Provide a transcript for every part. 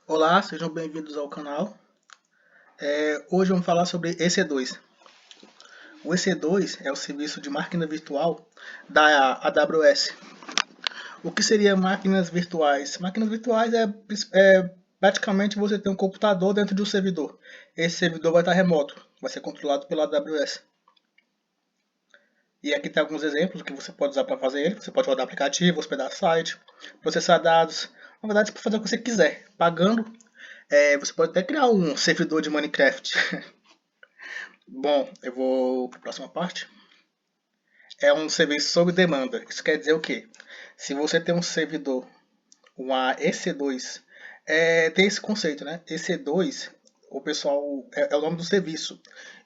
Olá, sejam bem-vindos ao canal. Hoje vamos falar sobre EC2. O EC2 é o serviço de máquina virtual da AWS. O que seria máquinas virtuais? Máquinas virtuais é praticamente você ter um computador dentro de um servidor. Esse servidor vai estar remoto, vai ser controlado pela AWS. E aqui tem alguns exemplos que você pode usar para fazer ele. Você pode rodar aplicativo, hospedar site, processar dados. Na verdade, você pode fazer o que você quiser. Pagando, você pode até criar um servidor de Minecraft. Bom, eu vou para a próxima parte. É um serviço sob demanda. Isso quer dizer o quê? Se você tem um servidor, uma EC2, tem esse conceito, né? EC2, o pessoal é o nome do serviço.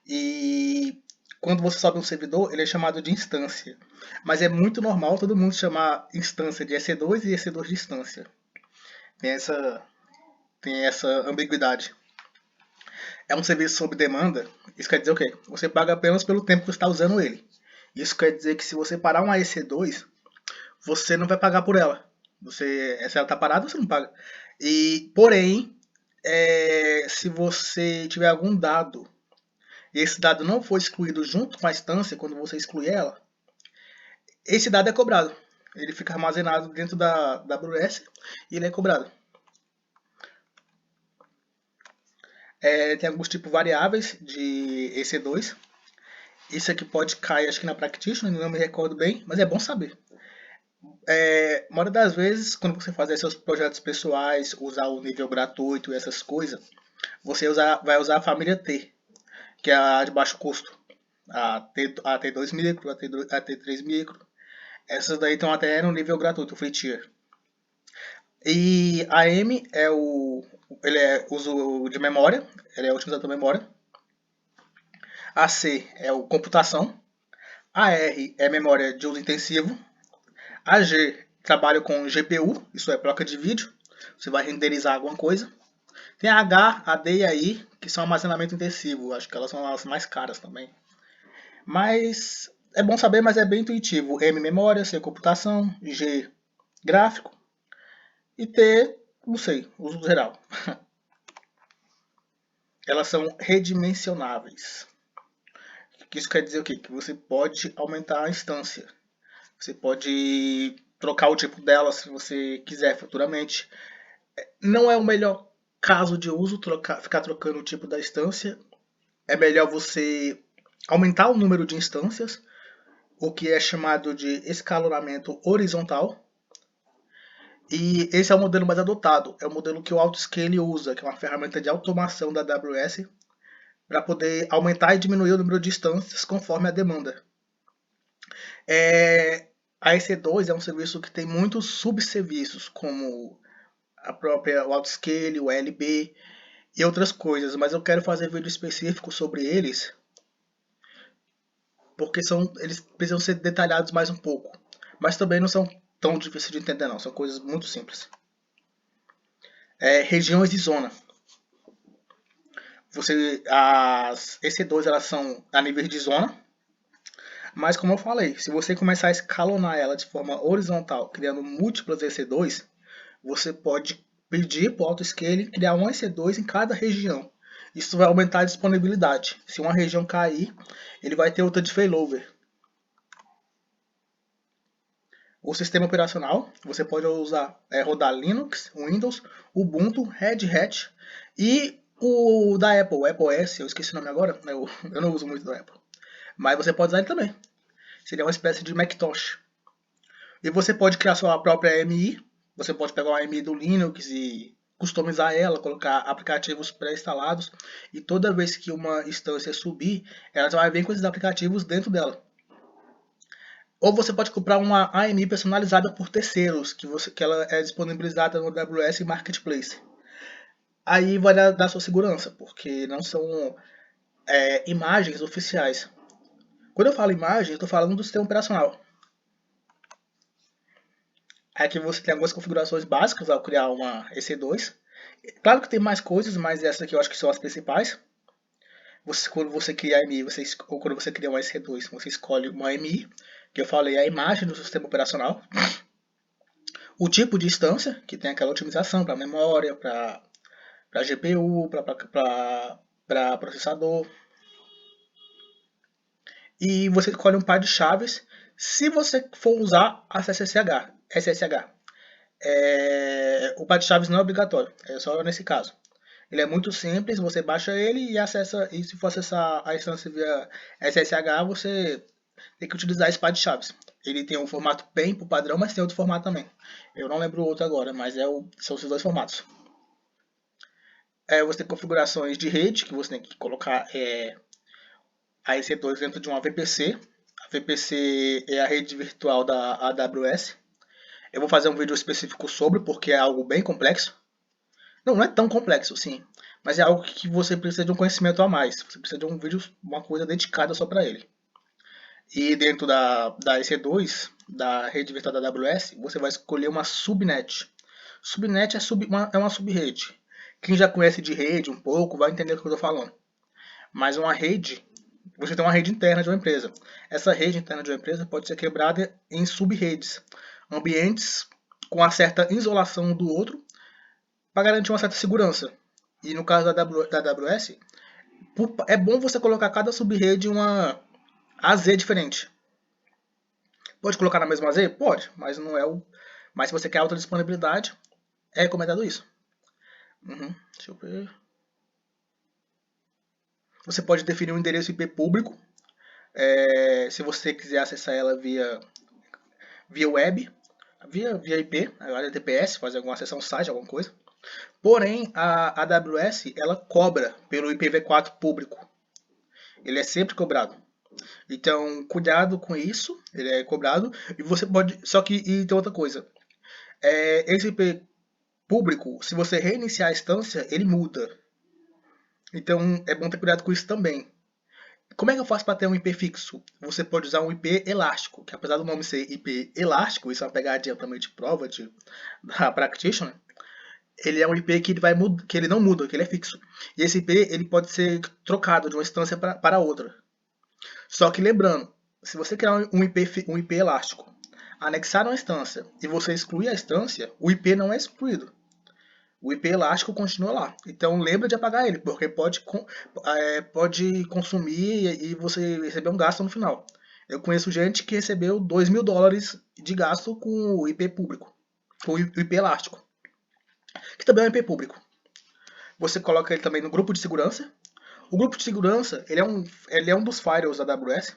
E quando você sobe um servidor, ele é chamado de instância. Mas é muito normal todo mundo chamar instância de EC2 e EC2 de instância. Tem essa, tem essa ambiguidade. É um serviço sob demanda. Isso quer dizer o quê? Você paga apenas pelo tempo que você está usando ele. Isso quer dizer que se você parar uma EC2, você não vai pagar por ela. Se ela está parada, você não paga. Porém, se você tiver algum dado e esse dado não for excluído junto com a instância, quando você excluir ela, esse dado é cobrado. Ele fica armazenado dentro da AWS e ele é cobrado. Tem alguns tipos variáveis de EC2. Isso aqui pode cair, acho que na Practitioner, não me recordo bem, mas é bom saber. Maioria das vezes, quando você fazer seus projetos pessoais, usar o nível gratuito e essas coisas, vai usar a família T, que é a de baixo custo. A T2 micro, a T3 micro. Essas daí estão até no nível gratuito, o free tier. E a M ele é uso de memória, ele é otimizador de memória. A C é o computação. A R é memória de uso intensivo. A G trabalha com GPU, isso é placa de vídeo. Você vai renderizar alguma coisa. Tem a H, a D e a I, que são armazenamento intensivo. Acho que elas são as mais caras também. Mas é bom saber, mas é bem intuitivo. M, memória, C, computação, G, gráfico. E T, não sei, uso geral. Elas são redimensionáveis. Isso quer dizer o quê? Que você pode aumentar a instância. Você pode trocar o tipo dela se você quiser futuramente. Não é o melhor caso de uso ficar trocando o tipo da instância. É melhor você aumentar o número de instâncias, o que é chamado de escalonamento horizontal. E esse é o modelo mais adotado. É o modelo que o Autoscale usa, que é uma ferramenta de automação da AWS, para poder aumentar e diminuir o número de instâncias conforme a demanda. A EC2 é um serviço que tem muitos subserviços, como o Autoscale, o LB e outras coisas, mas eu quero fazer vídeo específico sobre eles, porque eles precisam ser detalhados mais um pouco, mas também não são tão difíceis de entender não, são coisas muito simples. Regiões de zona. As EC2 elas são a nível de zona, mas como eu falei, se você começar a escalonar ela de forma horizontal, criando múltiplas EC2, você pode pedir para o Autoscale criar um EC2 em cada região. Isso vai aumentar a disponibilidade. Se uma região cair, ele vai ter outra de failover. O sistema operacional, você pode rodar Linux, Windows, Ubuntu, Red Hat e o da Apple, o Apple S, eu esqueci o nome agora, eu não uso muito da Apple. Mas você pode usar ele também. Seria uma espécie de Macintosh. E você pode criar sua própria AMI. Você pode pegar uma AMI do Linux e customizar ela, colocar aplicativos pré-instalados. E toda vez que uma instância subir, ela já vai vir com esses aplicativos dentro dela. Ou você pode comprar uma AMI personalizada por terceiros, que ela é disponibilizada no AWS Marketplace. Aí vai dar sua segurança, porque não são imagens oficiais. Quando eu falo imagem, eu estou falando do sistema operacional. Aqui você tem algumas configurações básicas ao criar uma EC2. Claro que tem mais coisas, mas essas aqui eu acho que são as principais. Quando você cria a AMI, ou quando você cria uma EC2, você escolhe uma AMI, que eu falei, a imagem do sistema operacional. O tipo de instância, que tem aquela otimização para memória, para para GPU, para processador. E você escolhe um par de chaves se você for usar a SSH. O par de chaves não é obrigatório, é só nesse caso. Ele é muito simples, você baixa ele e acessa. E se for acessar a instância via SSH, você tem que utilizar esse par de chaves. Ele tem um formato PEM por padrão, mas tem outro formato também. Eu não lembro o outro agora, mas são esses dois formatos. Você tem configurações de rede, que você tem que colocar a EC2 dentro de uma VPC. A VPC é a rede virtual da AWS. Eu vou fazer um vídeo específico sobre, porque é algo bem complexo. Não é tão complexo, sim. Mas é algo que você precisa de um conhecimento a mais. Você precisa de um vídeo, uma coisa dedicada só para ele. E dentro da EC2, da rede virtual da AWS, você vai escolher uma subnet. Subnet é uma subrede. Quem já conhece de rede um pouco vai entender o que eu estou falando. Mas uma rede, você tem uma rede interna de uma empresa. Essa rede interna de uma empresa pode ser quebrada em subredes, ambientes com uma certa isolação um do outro, para garantir uma certa segurança. E no caso da AWS, é bom você colocar cada subrede uma AZ diferente. Pode colocar na mesma AZ? Pode, mas não é o. Mas se você quer alta disponibilidade, é recomendado isso. Deixa eu ver. Você pode definir um endereço IP público, se você quiser acessar ela via web, via IP, HTTPS, fazer alguma acessão site, alguma coisa. Porém, a AWS ela cobra pelo IPv4 público. Ele é sempre cobrado. Então, cuidado com isso, ele é cobrado. E você pode. Só que e tem outra coisa. Esse IP público, se você reiniciar a instância, ele muda. Então, é bom ter cuidado com isso também. Como é que eu faço para ter um IP fixo? Você pode usar um IP elástico, que apesar do nome ser IP elástico, isso é uma pegadinha também de prova da Practitioner, ele é um IP que que ele não muda, que ele é fixo. E esse IP ele pode ser trocado de uma instância para outra. Só que lembrando, se você criar um IP elástico, anexar uma instância e você excluir a instância, o IP não é excluído. O IP elástico continua lá. Então lembra de apagar ele, porque pode consumir e você receber um gasto no final. Eu conheço gente que recebeu $2.000 de gasto com o IP público, com o IP elástico, que também é um IP público. Você coloca ele também no grupo de segurança. O grupo de segurança ele é um dos firewalls da AWS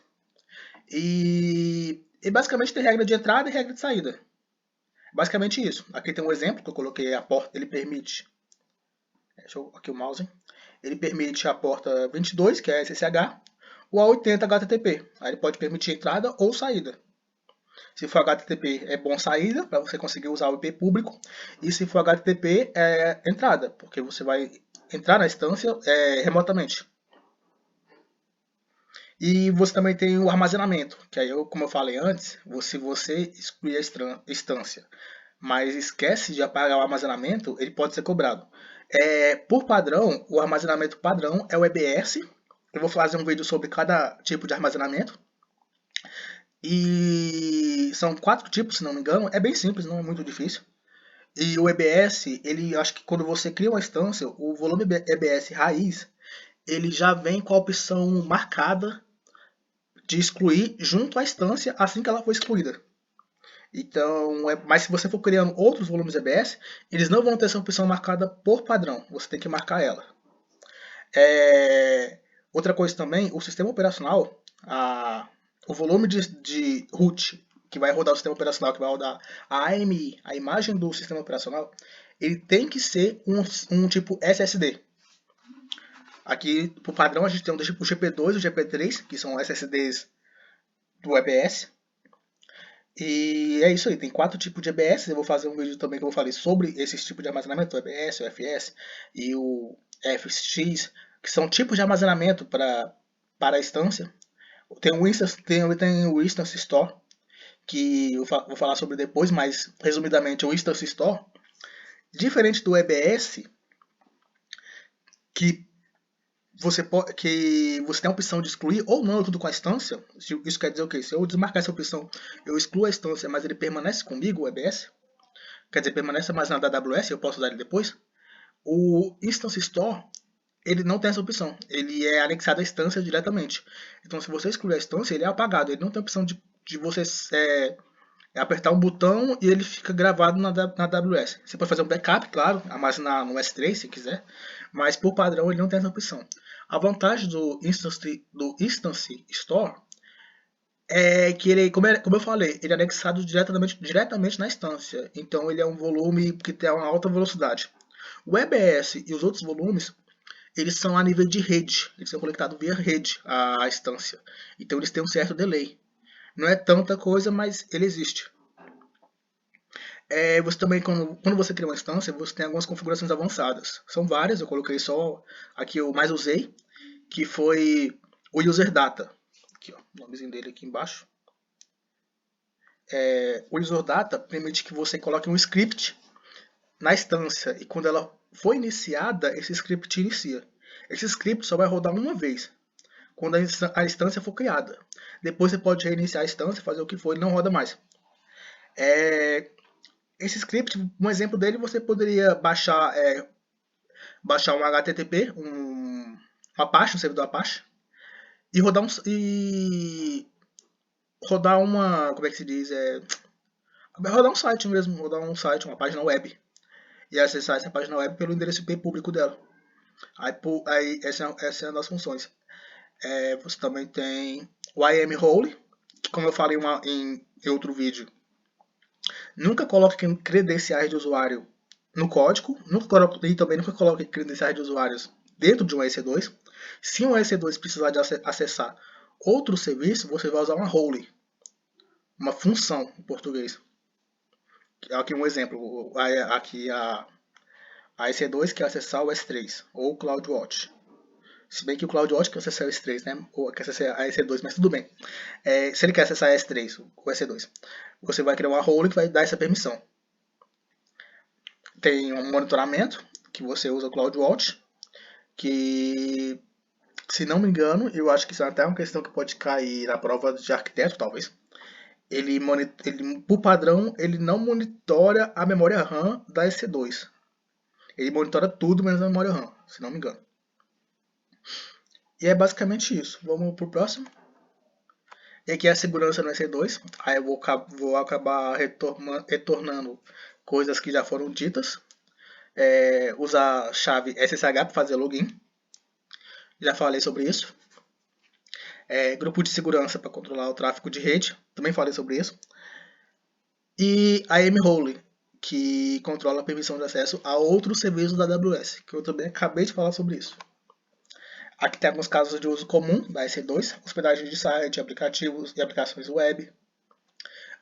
e basicamente tem regra de entrada e regra de saída. Basicamente isso. Aqui tem um exemplo que eu coloquei a porta, ele permite. Deixa eu aqui o mouse. Ele permite a porta 22, que é a SSH, ou a 80 HTTP. Aí ele pode permitir entrada ou saída. Se for HTTP é bom saída, para você conseguir usar o IP público. E se for HTTP é entrada, porque você vai entrar na instância remotamente. E você também tem o armazenamento, que aí, como eu falei antes, se você excluir a instância, mas esquece de apagar o armazenamento, ele pode ser cobrado. Por padrão, o armazenamento padrão é o EBS. Eu vou fazer um vídeo sobre cada tipo de armazenamento. E são 4 tipos, se não me engano. É bem simples, não é muito difícil. E o EBS, ele acho que quando você cria uma instância, o volume EBS raiz, ele já vem com a opção marcada de excluir junto à instância assim que ela for excluída. Então, mas se você for criando outros volumes EBS, eles não vão ter essa opção marcada por padrão. Você tem que marcar ela. Outra coisa também, o sistema operacional, o volume de root que vai rodar o sistema operacional, que vai rodar a AMI, a imagem do sistema operacional, ele tem que ser um tipo SSD. Aqui, por padrão, a gente tem o GP2 e o GP3, que são SSDs do EBS. E é isso aí, tem 4 tipos de EBS. Eu vou fazer um vídeo também que eu falei sobre esses tipos de armazenamento, o EBS, o FS e o FX, que são tipos de armazenamento para a instância. Tem o Instance Store, que eu vou falar sobre depois, mas resumidamente o Instance Store, diferente do EBS, que você tem a opção de excluir ou não tudo com a instância. Isso quer dizer o quê? Se eu desmarcar essa opção, eu excluo a instância, mas ele permanece comigo, o EBS, quer dizer, permanece armazenado da AWS, eu posso usar ele depois. O Instance Store, ele não tem essa opção. Ele é anexado à instância diretamente. Então, se você excluir a instância, ele é apagado. Ele não tem a opção de você apertar um botão e ele fica gravado na AWS. Você pode fazer um backup, claro, armazenar no S3 se quiser, mas por padrão ele não tem essa opção. A vantagem do Instance Store é que ele, como eu falei, ele é anexado diretamente na instância. Então ele é um volume que tem uma alta velocidade. O EBS e os outros volumes, eles são a nível de rede. Eles são conectados via rede à instância. Então eles têm um certo delay. Não é tanta coisa, mas ele existe. Você também, quando você cria uma instância, você tem algumas configurações avançadas. São várias, eu coloquei só aqui eu mais usei, que foi o user data. Aqui, ó, o nomezinho dele aqui embaixo. O user data permite que você coloque um script na instância e quando ela for iniciada, esse script inicia. Esse script só vai rodar uma vez, quando a instância for criada. Depois você pode reiniciar a instância, fazer o que for, e não roda mais. Esse script, um exemplo dele, você poderia baixar um HTTP, um Apache, um servidor Apache, e rodar uma, como é que se diz, rodar um site mesmo, rodar um site, uma página web, e acessar essa página web pelo endereço IP público dela. Aí essa é uma das funções. Você também tem o IAM Role, que como eu falei em outro vídeo, nunca coloque credenciais de usuário no código, e também nunca coloque credenciais de usuários dentro de um EC2. Se um EC2 precisar de acessar outro serviço, você vai usar uma role, uma função em português. Aqui um exemplo, aqui a EC2 quer acessar o S3 ou o CloudWatch. Se bem que o CloudWatch quer acessar o S3, né? Ou quer acessar a EC2, mas tudo bem. Se ele quer acessar a S3, o EC2, você vai criar uma role que vai dar essa permissão. Tem um monitoramento, que você usa o CloudWatch, que, se não me engano, eu acho que isso é até uma questão que pode cair na prova de arquiteto, talvez. Ele, por padrão, ele não monitora a memória RAM da EC2. Ele monitora tudo menos a memória RAM, se não me engano. E é basicamente isso. Vamos pro próximo. E aqui é a segurança no EC2. Aí eu vou acabar retornando coisas que já foram ditas. Usar a chave SSH para fazer login. Já falei sobre isso. Grupo de segurança para controlar o tráfego de rede. Também falei sobre isso. E a mRole, que controla a permissão de acesso a outros serviços da AWS, que eu também acabei de falar sobre isso. Aqui tem alguns casos de uso comum da EC2, hospedagem de site, aplicativos e aplicações web,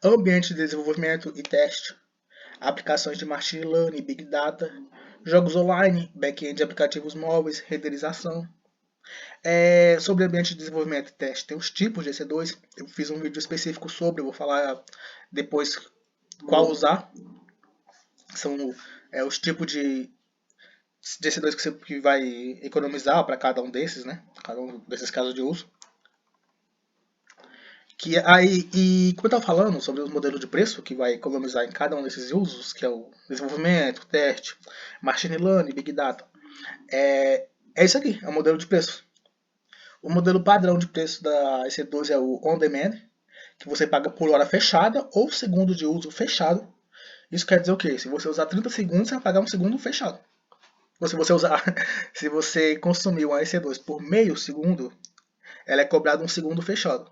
ambiente de desenvolvimento e teste, aplicações de machine learning e big data, jogos online, back-end de aplicativos móveis, renderização. Sobre ambiente de desenvolvimento e teste, tem os tipos de EC2, eu fiz um vídeo específico sobre, eu vou falar depois qual usar. São os tipos de EC2 que você vai economizar para cada um desses, né? Cada um desses casos de uso. E como eu estava falando sobre os modelos de preço que vai economizar em cada um desses usos, que é o desenvolvimento, teste, machine learning, big data, é isso aqui, é o modelo de preço. O modelo padrão de preço da EC2 é o on demand, que você paga por hora fechada ou segundo de uso fechado. Isso quer dizer o quê? Se você usar 30 segundos, você vai pagar um segundo fechado. Se você consumir uma EC2 por meio segundo, ela é cobrada um segundo fechado.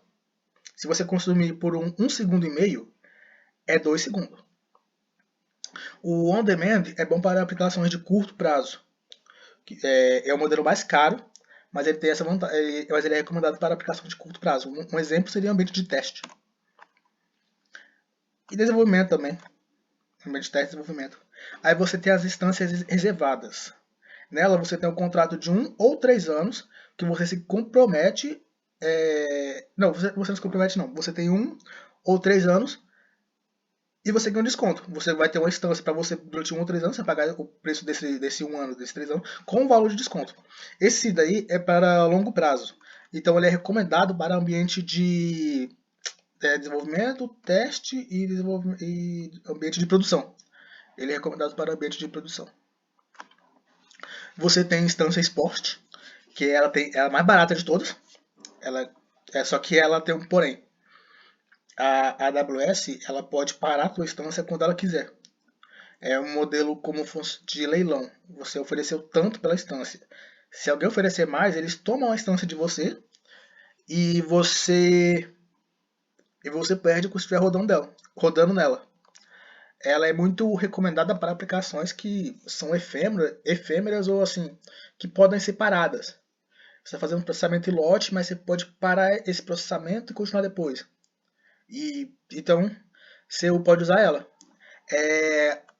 Se você consumir por um segundo e meio, é 2 segundos. O on demand é bom para aplicações de curto prazo. É o modelo mais caro, mas ele tem essa vantagem, mas ele é recomendado para aplicações de curto prazo. Um exemplo seria o ambiente de teste. E desenvolvimento também. Ambiente de teste e desenvolvimento. Aí você tem as instâncias reservadas. Nela você tem um contrato de 1 ou 3 anos que você se compromete. Não, você não se compromete não. Você tem 1 ou 3 anos e você ganha um desconto. Você vai ter uma instância para você durante 1 ou 3 anos, você vai pagar o preço desse 1 ano, desses 3 anos, com o valor de desconto. Esse daí é para longo prazo. Então ele é recomendado para ambiente de desenvolvimento, teste e ambiente de produção. Ele é recomendado para ambiente de produção. Você tem instância Sport, que ela é a mais barata de todas. Só que ela tem um porém. A AWS ela pode parar a tua instância quando ela quiser. É um modelo como fosse de leilão. Você ofereceu tanto pela instância. Se alguém oferecer mais, eles tomam a instância de você e você perde o que estiver rodando nela. Ela é muito recomendada para aplicações que são efêmeras ou assim, que podem ser paradas. Você está fazendo um processamento em lote, mas você pode parar esse processamento e continuar depois. Então, você pode usar ela.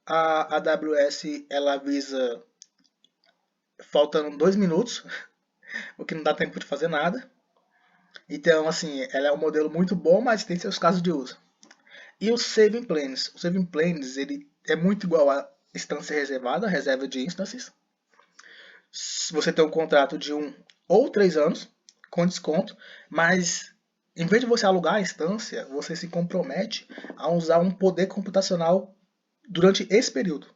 A AWS ela avisa faltando 2 minutos, o que não dá tempo de fazer nada. Então, assim, ela é um modelo muito bom, mas tem seus casos de uso. E o Saving Plans? O Saving Plans ele é muito igual a instância reservada, reserva de instances. Você tem um contrato de 1 ou 3 anos, com desconto, mas em vez de você alugar a instância, você se compromete a usar um poder computacional durante esse período.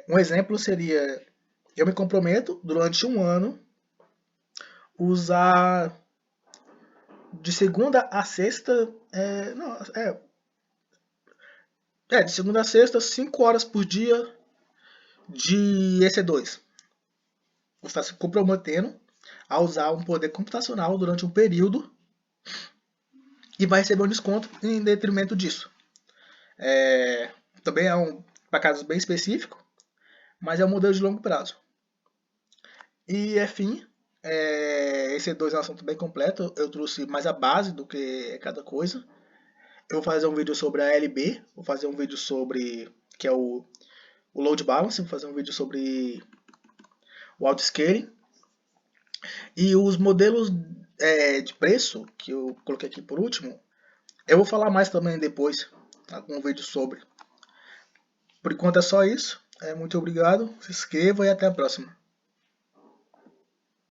Um exemplo seria, eu me comprometo durante um ano usar de segunda a sexta, de segunda a sexta, 5 horas por dia de EC2. Você está se comprometendo a usar um poder computacional durante um período e vai receber um desconto em detrimento disso. Também é para casos bem específicos, mas é um modelo de longo prazo. E, enfim, EC2 é um assunto bem completo. Eu trouxe mais a base do que cada coisa. Eu vou fazer um vídeo sobre a LB, vou fazer um vídeo sobre, que é o Load Balance, vou fazer um vídeo sobre o Autoscaling. E os modelos de preço, que eu coloquei aqui por último, eu vou falar mais também depois, algum vídeo sobre. Por enquanto é só isso. Muito obrigado, se inscreva e até a próxima.